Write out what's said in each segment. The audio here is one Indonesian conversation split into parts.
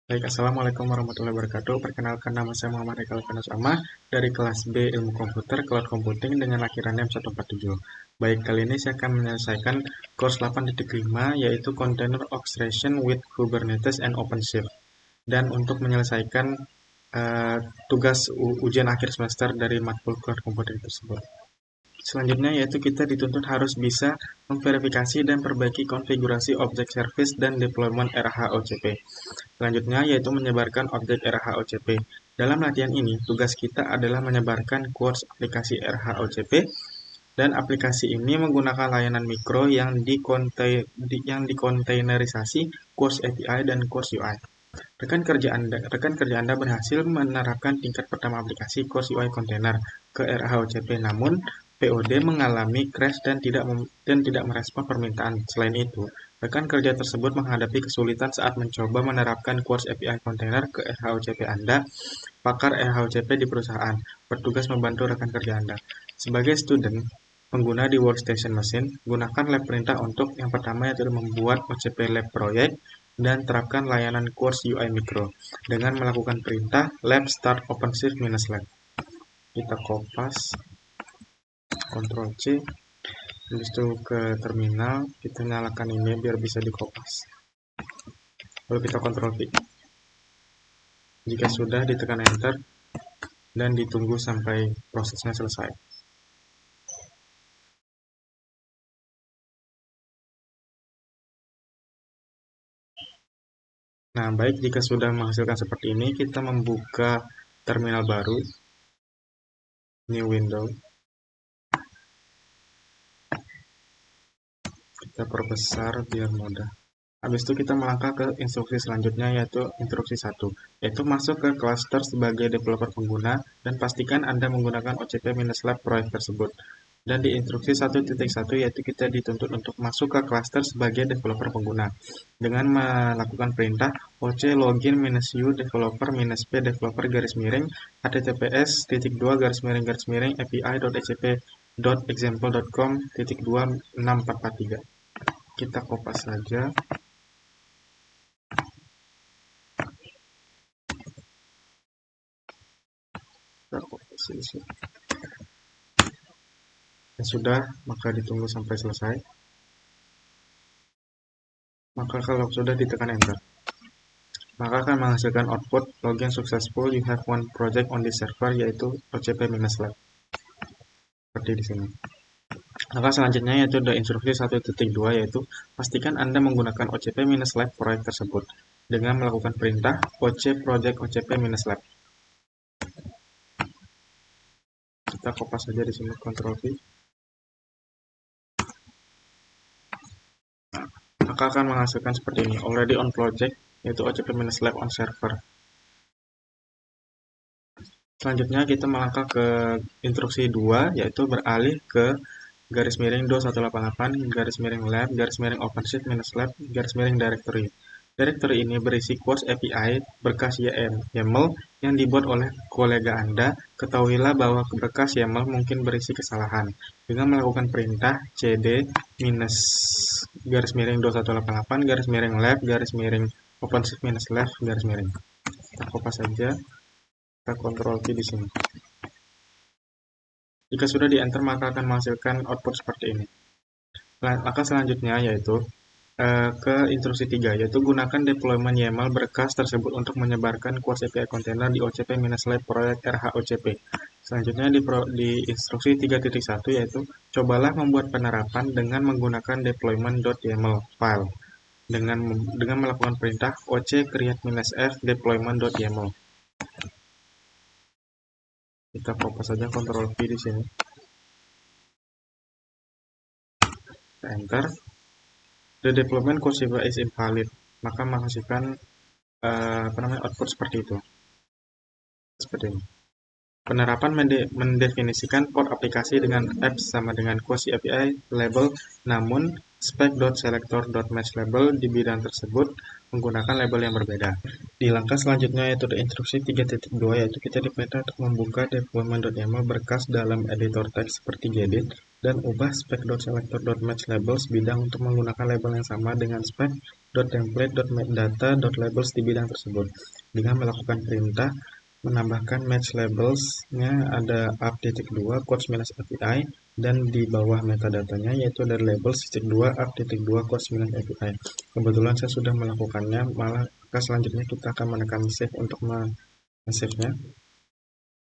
Baik, Assalamualaikum warahmatullahi wabarakatuh. Perkenalkan, nama saya Muhammad Eka Alvanus Amma dari kelas B Ilmu Komputer Cloud Computing dengan akhiran NEM 147. Baik, kali ini saya akan menyelesaikan course 8.5 yaitu Container Orchestration with Kubernetes and OpenShift. Dan untuk menyelesaikan tugas ujian akhir semester dari matkul Cloud Computing tersebut. Selanjutnya yaitu kita dituntut harus bisa memverifikasi dan perbaiki konfigurasi objek service dan deployment RHOCP. Selanjutnya yaitu menyebarkan objek RHOCP. Dalam latihan ini, tugas kita adalah menyebarkan course aplikasi RHOCP dan aplikasi ini menggunakan layanan mikro yang dikontainerisasi course API dan course UI. Rekan kerja Anda berhasil menerapkan tingkat pertama aplikasi course UI container ke RHOCP, namun POD mengalami crash dan tidak merespon permintaan. Selain itu, rekan kerja tersebut menghadapi kesulitan saat mencoba menerapkan course API container ke RHOCP Anda. Pakar RHOCP di perusahaan bertugas membantu rekan kerja Anda. Sebagai student pengguna di workstation mesin, gunakan lab perintah untuk yang pertama yaitu membuat OCP lab project dan terapkan layanan course UI Micro dengan melakukan perintah lab start OpenShift-lab. Kita kopas, Ctrl C, habis itu ke terminal, kita nyalakan ini biar bisa dikopas. Lalu kita Ctrl V. Jika sudah, ditekan Enter dan ditunggu sampai prosesnya selesai. Nah, baik, jika sudah menghasilkan seperti ini, kita membuka terminal baru, new window. Kita perbesar biar mudah. Habis itu kita melangkah ke instruksi selanjutnya yaitu instruksi 1, yaitu masuk ke cluster sebagai developer pengguna dan pastikan Anda menggunakan OCP-lab proyek tersebut. Dan di instruksi 1.1 yaitu kita dituntut untuk masuk ke cluster sebagai developer pengguna dengan melakukan perintah oc login -u developer -p developer /-api.aci.api.example.com/26443. Kita kopas saja. Ya sudah, maka ditunggu sampai selesai. Maka kalau sudah, ditekan Enter. Maka akan menghasilkan output login successful, you have one project on this server, yaitu OCP-lab. Seperti di sini. Maka selanjutnya yaitu ada instruksi 1.2 yaitu pastikan Anda menggunakan OCP-lab proyek tersebut dengan melakukan perintah oc project OCP-lab. Kita kopas saja di sini, Ctrl V. Maka akan menghasilkan seperti ini, already on project, yaitu OCP-lab on server. Selanjutnya kita melangkah ke instruksi 2, yaitu beralih ke /lab -OpenShift-lab-directory. Directory ini berisi course API berkas YAML yang dibuat oleh kolega Anda. Ketahuilah bahwa berkas YAML mungkin berisi kesalahan. Dengan melakukan perintah cd -2188-lab-OpenShift-lab. Kita kopas saja. Kita Ctrl V di sini. Jika sudah di enter, maka akan menghasilkan output seperti ini. Maka selanjutnya yaitu ke instruksi 3, yaitu gunakan deployment YAML berkas tersebut untuk menyebarkan course API container di OCP-lab proyek RHOCP. Selanjutnya di instruksi 3.1 yaitu cobalah membuat penerapan dengan menggunakan deployment.yaml file dengan melakukan perintah oc create-f deployment.yaml. Kita fokus saja Ctrl V di sini. Kita enter. The deployment course is invalid. Maka menghasilkan output seperti itu. Seperti ini. Penerapan mendefinisikan port aplikasi dengan apps sama dengan course API label, namun spec.selector.match label di bidang tersebut menggunakan label yang berbeda. Di langkah selanjutnya yaitu di instruksi 3.2 yaitu kita diperintah untuk membuka deployment.yaml berkas dalam editor teks seperti gedit dan ubah spec.selector.matchLabels bidang untuk menggunakan label yang sama dengan spec.template.metadata.labels di bidang tersebut. Dengan melakukan perintah menambahkan match labels-nya ada up.2 quotes minus API dan di bawah metadatanya yaitu dari labels -2 up.2 quotes minus API. Kebetulan saya sudah melakukannya, maka selanjutnya kita akan menekan save untuk men-save-nya.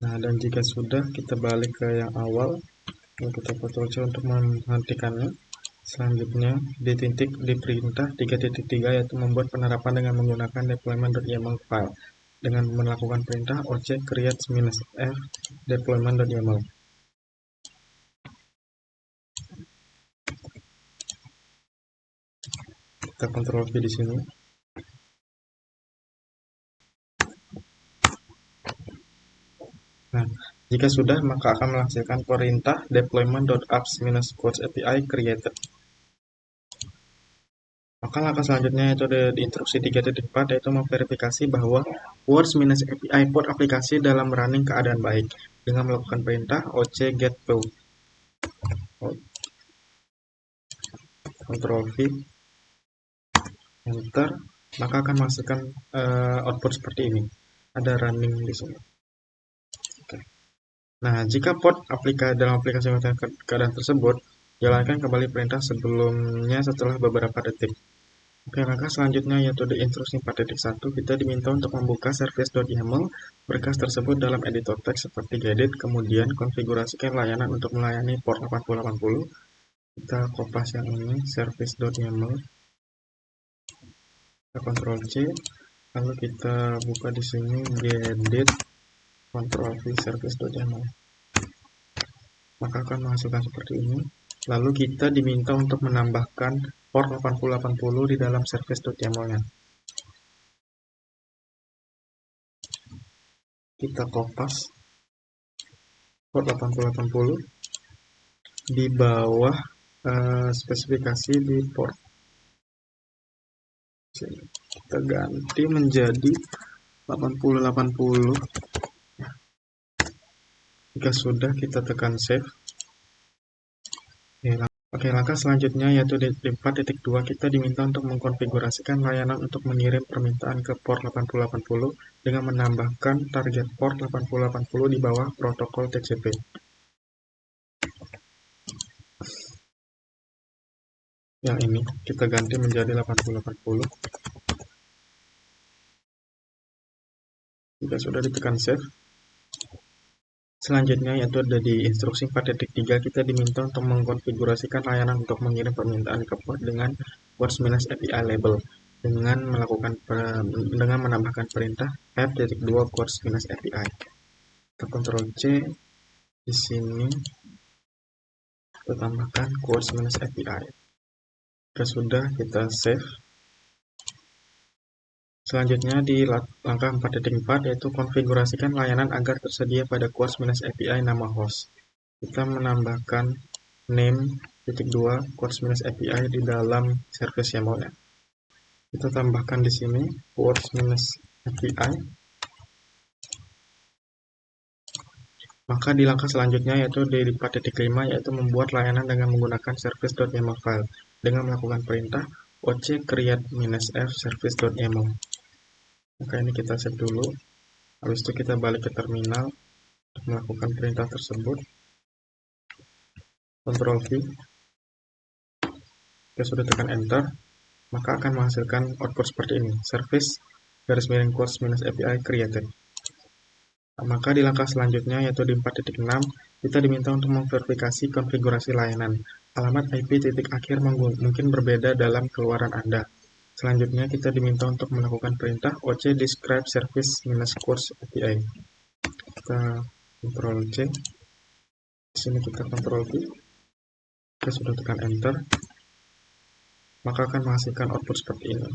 Nah, dan jika sudah, kita balik ke yang awal, kita Ctrl-C untuk menghentikannya. Selanjutnya di perintah 3.3 yaitu membuat penerapan dengan menggunakan deployment.yaml file dengan melakukan perintah oc create -f deployment.yaml. Kita Ctrl V di sini. Nah, jika sudah, maka akan menghasilkan perintah deployment.apps-quotes-API created. Maka langkah selanjutnya yaitu di instruksi 3.4 yaitu memverifikasi bahwa quotes-API port aplikasi dalam running keadaan baik dengan melakukan perintah oc get PO. Ctrl V, enter, maka akan menghasilkan output seperti ini. Ada running di sini. Oke. Nah, jika port dalam aplikasi keadaan tersebut, jalankan kembali perintah sebelumnya setelah beberapa detik. Oke, langkah selanjutnya yaitu di instruksi 4.1 kita diminta untuk membuka service.yaml berkas tersebut dalam editor teks seperti gedit, kemudian konfigurasikan layanan untuk melayani port 8080. Kita kopas yang ini, service.yaml. Kita Ctrl C, lalu kita buka di sini gedit Ctrl V service.yaml. Maka akan menghasilkan seperti ini. Lalu kita diminta untuk menambahkan port 8080 di dalam service.yaml-nya. Kita kopas port 8080 di bawah spesifikasi di port. Kita ganti menjadi 8080. Jika sudah, kita tekan save. Oke, langkah selanjutnya yaitu di 4.2 kita diminta untuk mengkonfigurasikan layanan untuk mengirim permintaan ke port 8080 dengan menambahkan target port 8080 di bawah protokol TCP. Yang ini kita ganti menjadi 8080. Jika sudah, ditekan save. Selanjutnya yaitu ada di instruksi 4.3 kita diminta untuk mengkonfigurasikan layanan untuk mengirim permintaan ke port dengan quotes-API label dengan menambahkan perintah f.2 quotes-API. Kita Ctrl C di sini, kita tambahkan quotes-API. Jika sudah, kita save. Selanjutnya di langkah 4.4 yaitu konfigurasikan layanan agar tersedia pada quotes-API nama host. Kita menambahkan name.2 quotes-API di dalam service YAML-nya. Kita tambahkan di sini quotes-API. Maka di langkah selanjutnya yaitu di 4.5 yaitu membuat layanan dengan menggunakan service.yaml file dengan melakukan perintah oc create -f service.yaml. Maka ini kita save dulu. Habis itu kita balik ke terminal untuk melakukan perintah tersebut. Ctrl V. Kita sudah tekan enter, maka akan menghasilkan output seperti ini. Service _quotes-API created. Maka di langkah selanjutnya yaitu di 4.6 kita diminta untuk memverifikasi konfigurasi layanan. Alamat IP titik akhir mungkin berbeda dalam keluaran Anda. Selanjutnya kita diminta untuk melakukan perintah oc describe service -quotes-API. Kita Ctrl C. Di sini kita Ctrl V. Kita sudah tekan enter. Maka akan menghasilkan output seperti ini.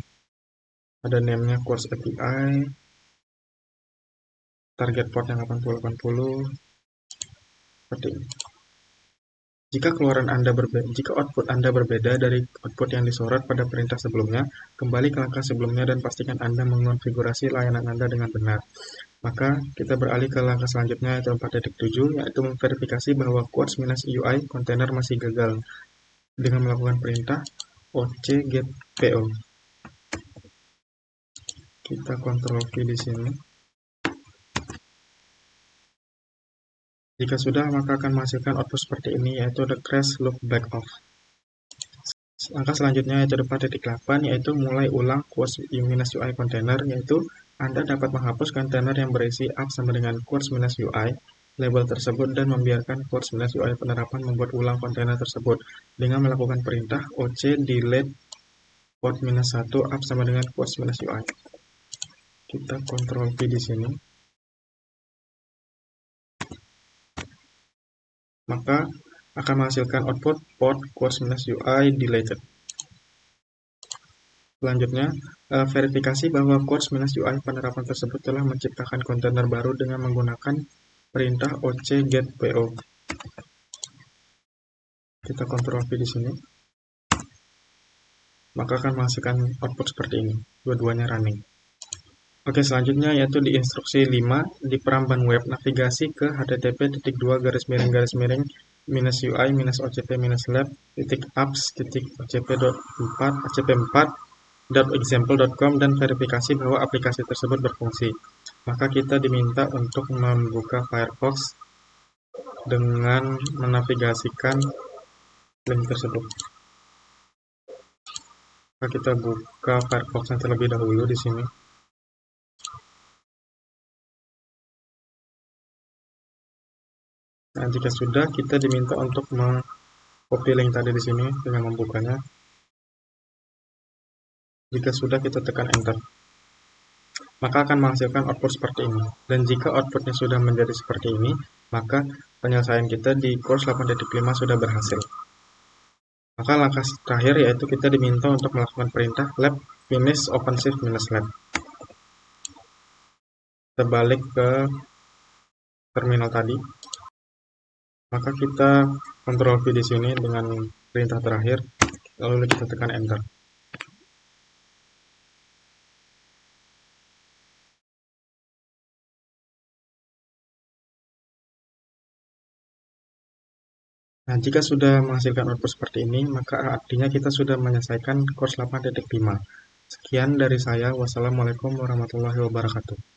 Ada name-nya quotes-API, target port yang 8080, seperti ini. Jika output Anda berbeda dari output yang disorot pada perintah sebelumnya, kembali ke langkah sebelumnya dan pastikan Anda mengonfigurasi layanan Anda dengan benar. Maka kita beralih ke langkah selanjutnya yaitu 4.7, yaitu memverifikasi bahwa quotes minus UI kontainer masih gagal dengan melakukan perintah oc get po. Kita kontrol V di sini. Jika sudah, maka akan menghasilkan output seperti ini, yaitu the crash loop back off. Langkah selanjutnya yaitu 4.8, yaitu mulai ulang quotes minus UI container, yaitu Anda dapat menghapus kontainer yang berisi up sama dengan quotes minus UI label tersebut dan membiarkan quotes minus UI penerapan membuat ulang kontainer tersebut dengan melakukan perintah oc delete quotes minus 1 up sama dengan quotes minus UI. Kita kontrol V di sini. Maka akan menghasilkan output port quotes minus UI deleted. Selanjutnya, verifikasi bahwa quotes minus UI penerapan tersebut telah menciptakan kontainer baru dengan menggunakan perintah oc get po. Kita kontrol V di sini. Maka akan menghasilkan output seperti ini, dua-duanya running. Oke, selanjutnya yaitu di instruksi 5 di peramban web navigasi ke http://ui-ocp-lab.apps.ocp-lab.example.com dan verifikasi bahwa aplikasi tersebut berfungsi. Maka kita diminta untuk membuka Firefox dengan menavigasikan link tersebut. Maka kita buka Firefox terlebih dahulu di sini. Nah, jika sudah, kita diminta untuk mengcopy link tadi di sini dengan membukanya. Jika sudah, kita tekan enter. Maka akan menghasilkan output seperti ini. Dan jika outputnya sudah menjadi seperti ini, maka penyelesaian kita di course 8.5 sudah berhasil. Maka langkah terakhir yaitu kita diminta untuk melakukan perintah lab finish OpenShift -lab. Kita balik ke terminal tadi. Maka kita kontrol V di sini dengan perintah terakhir, lalu kita tekan enter. Nah, jika sudah menghasilkan output seperti ini, maka artinya kita sudah menyelesaikan course 8.5. Sekian dari saya. Wassalamualaikum warahmatullahi wabarakatuh.